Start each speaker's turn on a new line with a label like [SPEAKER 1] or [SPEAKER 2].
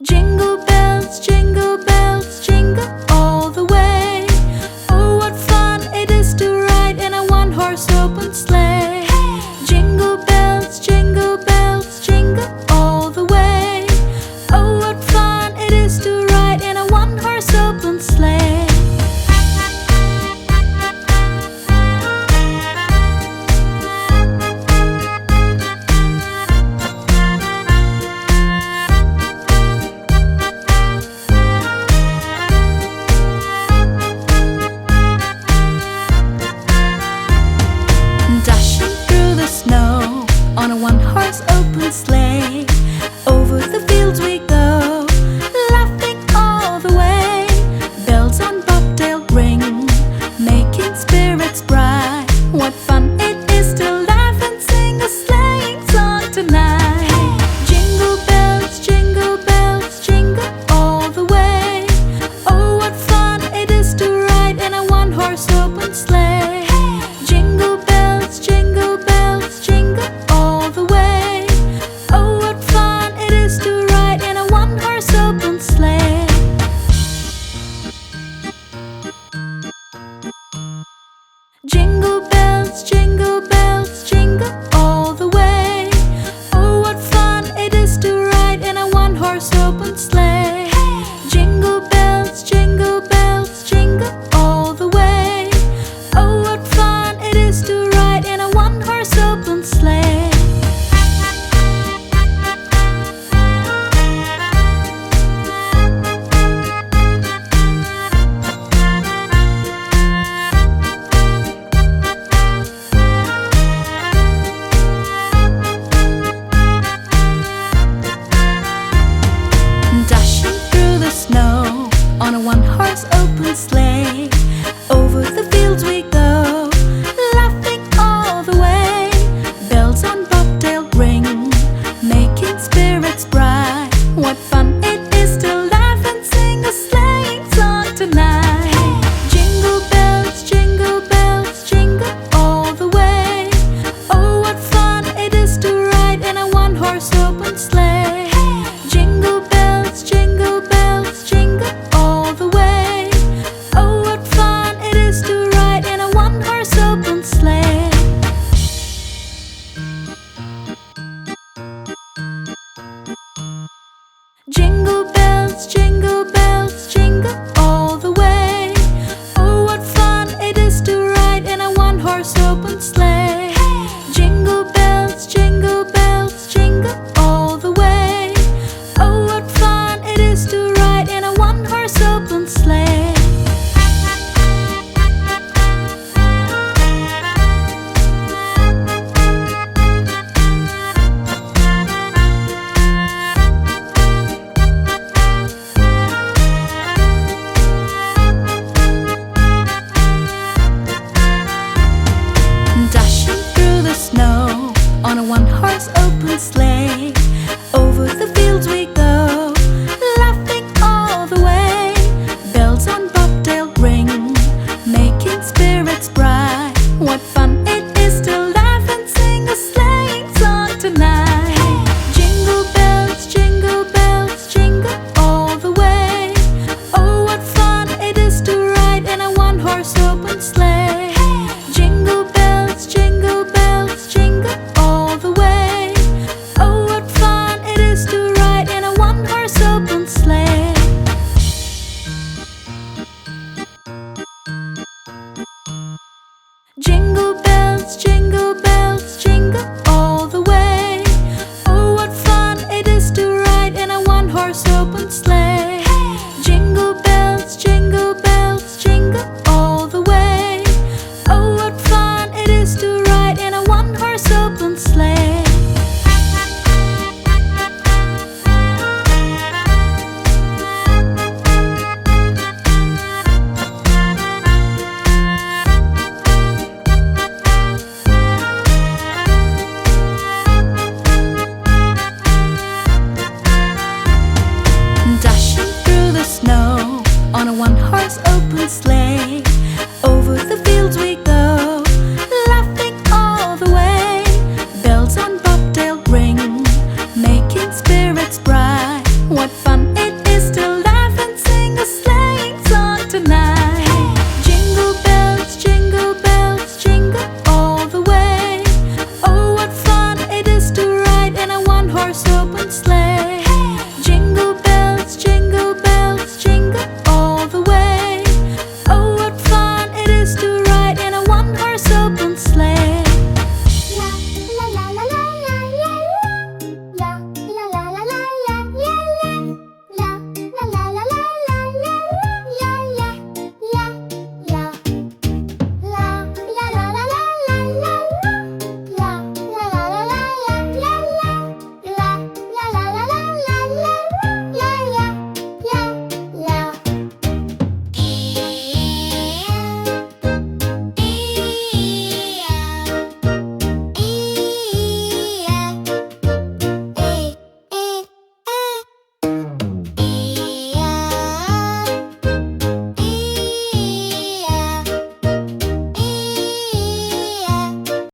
[SPEAKER 1] Jingle bells, jingle all the way. Oh, what fun it is to ride in a one-horse open sleigh. Jingle bells, jingle all the way. Oh, what fun it is to ride in a one-horse open sleigh. Dashing through the snow on a one-horse open sleigh. Over the fields we go, laughing all the way. Bells on bobtail ring, making spirits bright. What fun it is to laugh and sing a sleighing song tonight. Jingle bells, jingle all the way. Oh, what fun it is to ride in a one-horse open sleigh. Jingle bells, jingle all the way. Oh, what fun it is to ride in a one-horse open sleigh. Jingle bells, jingle all the way. Oh, what fun it is to ride in a one-horse open sleigh. Jingle bells, jingle all the way. Oh, what fun it is to ride in a one-horse open sleigh. Dashing through the snow on a one-horse open sleigh. Over the fields we go, laughing all the way. Bells on bobtail ring, making spirits bright. What fun it is to laugh and sing a sleighing song tonight. Jingle bells, jingle all the way. Oh, what fun it is to ride in a one-horse open sleigh. Jingle bells, jingle all the way. Oh, what fun it is to ride in a one-horse open sleigh. Jingle bells, jingle all the way. Oh, what fun it is to ride in a one-horse open sleigh. Jingle bells, jingle all the way. Oh, what fun it is to ride in a one-horse open sleigh. Dashing through the snow on a one-horse open sleigh.